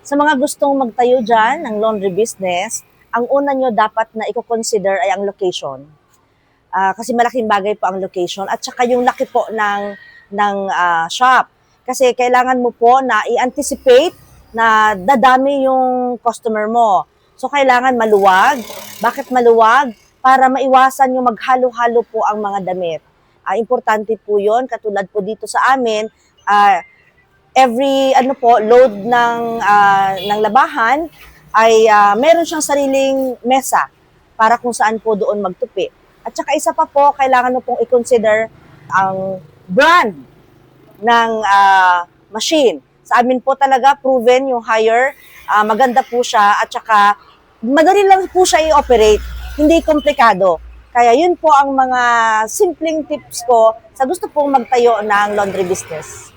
Sa mga gustong magtayo dyan ng laundry business, ang una nyo dapat na i-consider ay ang location. Kasi malaking bagay po ang location at saka yung laki po ng shop. Kasi kailangan mo po na i-anticipate na dadami yung customer mo. So kailangan maluwag. Bakit maluwag? Para maiwasan yung maghalo-halo po ang mga damit. Importante po yun. Katulad po dito sa amin, every load ng labahan ay meron siyang sariling mesa para kung saan po doon magtupi. At saka isa pa po, kailangan mo pong i-consider ang brand ng machine. Sa amin po talaga proven yung hire, maganda po siya at saka madali lang po siya i-operate, hindi komplikado. Kaya yun po ang mga simpleng tips ko sa gusto pong magtayo ng laundry business.